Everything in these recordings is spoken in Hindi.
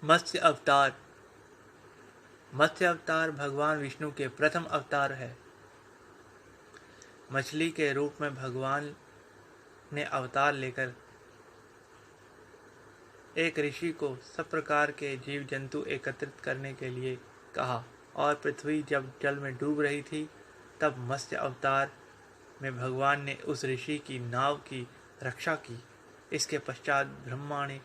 मत्स्य अवतार। मत्स्य अवतार भगवान विष्णु के प्रथम अवतार है। मछली के रूप में भगवान ने अवतार लेकर एक ऋषि को सब प्रकार के जीव जंतु एकत्रित करने के लिए कहा, और पृथ्वी जब जल में डूब रही थी तब मत्स्य अवतार में भगवान ने उस ऋषि की नाव की रक्षा की। इसके पश्चात ब्रह्मा ने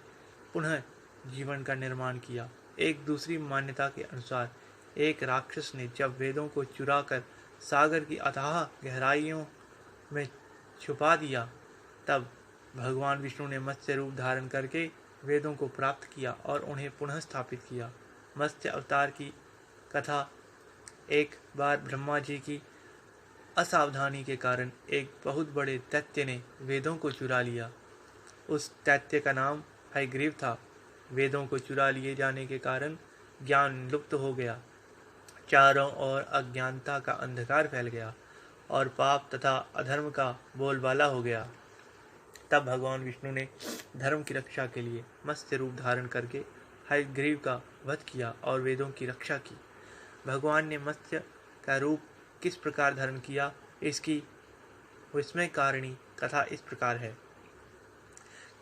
पुनः जीवन का निर्माण किया। एक दूसरी मान्यता के अनुसार एक राक्षस ने जब वेदों को चुराकर सागर की अथाह गहराइयों में छुपा दिया, तब भगवान विष्णु ने मत्स्य रूप धारण करके वेदों को प्राप्त किया और उन्हें पुनः स्थापित किया। मत्स्य अवतार की कथा। एक बार ब्रह्मा जी की असावधानी के कारण एक बहुत बड़े दैत्य ने वेदों को चुरा लिया। उस दैत्य का नाम हयग्रीव था। वेदों को चुरा लिए जाने के कारण ज्ञान लुप्त हो गया। चारों ओर अज्ञानता का अंधकार फैल गया और पाप तथा अधर्म का बोलबाला हो गया। तब भगवान विष्णु ने धर्म की रक्षा के लिए मत्स्य रूप धारण करके हयग्रीव का वध किया और वेदों की रक्षा की। भगवान ने मत्स्य का रूप किस प्रकार धारण किया, इसकी विस्मयकारिणी कथा इस प्रकार है।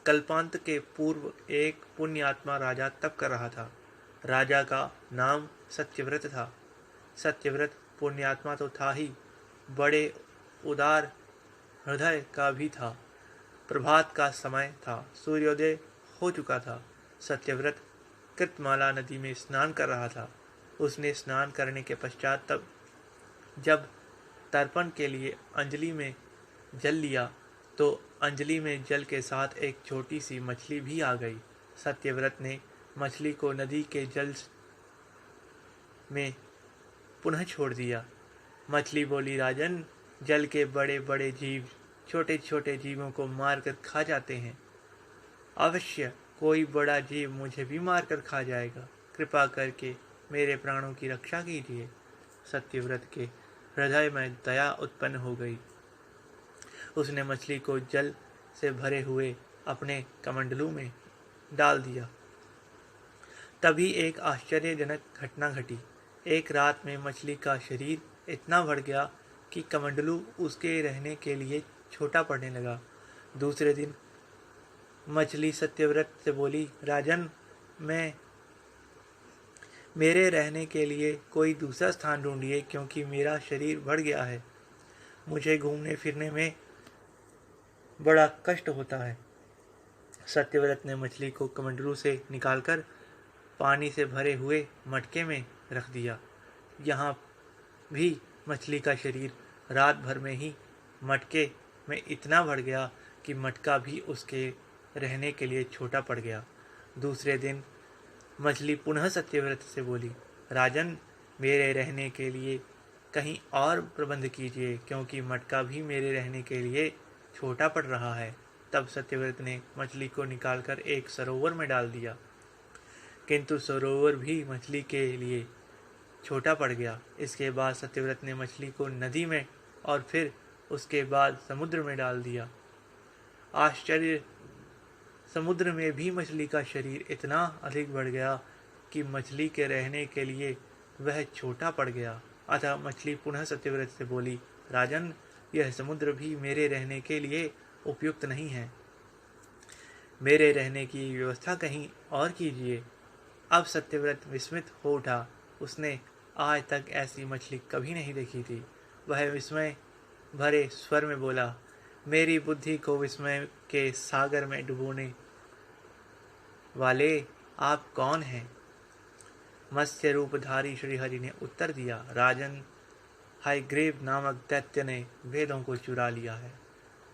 कल्पांत के पूर्व एक पुण्यात्मा राजा तप कर रहा था। राजा का नाम सत्यव्रत था। सत्यव्रत पुण्यात्मा तो था ही, बड़े उदार हृदय का भी था। प्रभात का समय था, सूर्योदय हो चुका था। सत्यव्रत कृतमाला नदी में स्नान कर रहा था। उसने स्नान करने के पश्चात जब तर्पण के लिए अंजलि में जल लिया तो अंजलि में जल के साथ एक छोटी सी मछली भी आ गई। सत्यव्रत ने मछली को नदी के जल में पुनः छोड़ दिया। मछली बोली, राजन, जल के बड़े बड़े जीव छोटे छोटे जीवों को मारकर खा जाते हैं। अवश्य कोई बड़ा जीव मुझे भी मारकर खा जाएगा। कृपा करके मेरे प्राणों की रक्षा कीजिए। सत्यव्रत के हृदय में दया उत्पन्न हो गई। उसने मछली को जल से भरे हुए अपने कमंडलू में डाल दिया। तभी एक आश्चर्यजनक घटना घटी। एक रात में मछली का शरीर इतना बढ़ गया कि कमंडलू उसके रहने के लिए छोटा पड़ने लगा। दूसरे दिन मछली सत्यव्रत से बोली, राजन, मेरे रहने के लिए कोई दूसरा स्थान ढूंढिए, क्योंकि मेरा शरीर बढ़ गया है। मुझे घूमने फिरने में बड़ा कष्ट होता है। सत्यव्रत ने मछली को कमंडलू से निकालकर पानी से भरे हुए मटके में रख दिया। यहाँ भी मछली का शरीर रात भर में ही मटके में इतना बढ़ गया कि मटका भी उसके रहने के लिए छोटा पड़ गया। दूसरे दिन मछली पुनः सत्यव्रत से बोली, राजन, मेरे रहने के लिए कहीं और प्रबंध कीजिए, क्योंकि मटका भी मेरे रहने के लिए छोटा पड़ रहा है। तब सत्यव्रत ने मछली को निकालकर एक सरोवर में डाल दिया, किंतु सरोवर भी मछली के लिए छोटा पड़ गया। इसके बाद सत्यव्रत ने मछली को नदी में और फिर उसके बाद समुद्र में डाल दिया। आश्चर्य, समुद्र में भी मछली का शरीर इतना अधिक बढ़ गया कि मछली के रहने के लिए वह छोटा पड़ गया। अतः मछली पुनः सत्यव्रत से बोली, राजन, यह समुद्र भी मेरे रहने के लिए उपयुक्त नहीं है। मेरे रहने की व्यवस्था कहीं और कीजिए। अब सत्यव्रत विस्मित हो उठा। उसने आज तक ऐसी मछली कभी नहीं देखी थी। वह विस्मय भरे स्वर में बोला, मेरी बुद्धि को विस्मय के सागर में डुबोने वाले आप कौन हैं? मत्स्य रूपधारी श्रीहरि ने उत्तर दिया, राजन, हयग्रीव नामक दैत्य ने वेदों को चुरा लिया है।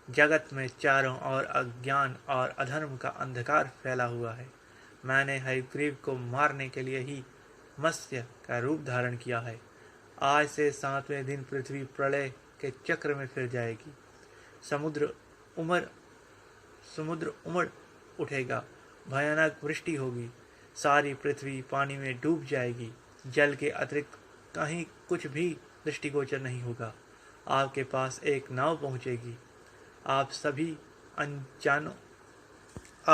जगत में चारों ओर अज्ञान और अधर्म का अंधकार फैला हुआ है। मैंने हयग्रीव को मारने के लिए ही मत्स्य का रूप धारण किया है। आज से 7वें दिन पृथ्वी प्रलय के चक्र में फिर जाएगी। समुद्र उमड़ उठेगा, भयानक वृष्टि होगी, सारी पृथ्वी पानी में डूब जाएगी। जल के अतिरिक्त कहीं कुछ भी दृष्टिगोचर नहीं होगा। आपके पास एक नाव पहुंचेगी। आप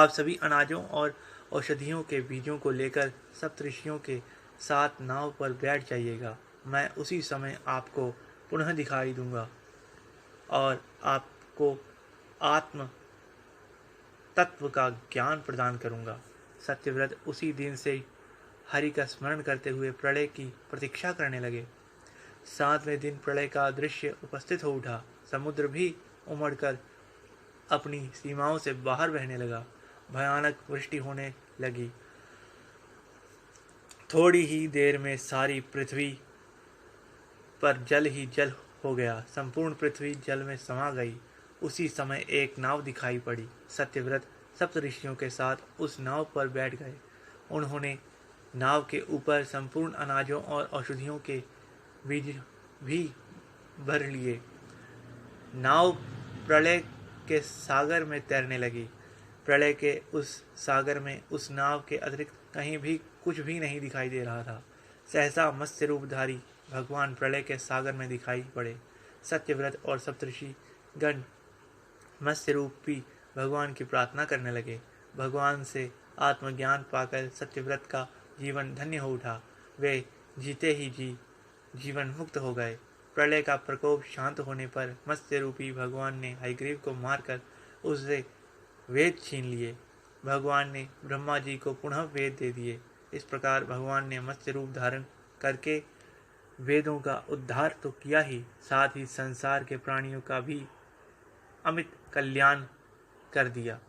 सभी अनाजों और औषधियों के बीजों को लेकर सप्तऋषियों के साथ नाव पर बैठ जाइएगा। मैं उसी समय आपको पुनः दिखाई दूंगा और आपको आत्म तत्व का ज्ञान प्रदान करूंगा। सत्यव्रत उसी दिन से हरि का स्मरण करते हुए प्रलय की प्रतीक्षा करने लगे। 7वें दिन प्रलय का दृश्य उपस्थित हो उठा। समुद्र भी उमड़कर अपनी सीमाओं से बाहर बहने लगा। भयानक वृष्टि होने लगी। थोड़ी ही देर में सारी पृथ्वी पर जल ही जल हो गया। संपूर्ण पृथ्वी जल में समा गई। उसी समय एक नाव दिखाई पड़ी। सत्यव्रत सप्तऋषियों के साथ उस नाव पर बैठ गए। उन्होंने नाव के ऊपर संपूर्ण अनाजों और औषधियों के बीज भी भर लिए। नाव प्रलय के सागर में तैरने लगी। प्रलय के उस सागर में उस नाव के अतिरिक्त कहीं भी कुछ भी नहीं दिखाई दे रहा था। सहसा मत्स्य रूपधारी भगवान प्रलय के सागर में दिखाई पड़े। सत्यव्रत और सप्तऋषि गण मत्स्य रूपी भगवान की प्रार्थना करने लगे। भगवान से आत्मज्ञान पाकर सत्यव्रत का जीवन धन्य हो उठा। वे जीते ही जी जीवन मुक्त हो गए। प्रलय का प्रकोप शांत होने पर मत्स्य रूपी भगवान ने हयग्रीव को मारकर उससे वेद छीन लिए। भगवान ने ब्रह्मा जी को पुनः वेद दे दिए। इस प्रकार भगवान ने मत्स्य रूप धारण करके वेदों का उद्धार तो किया ही, साथ ही संसार के प्राणियों का भी अमित कल्याण कर दिया।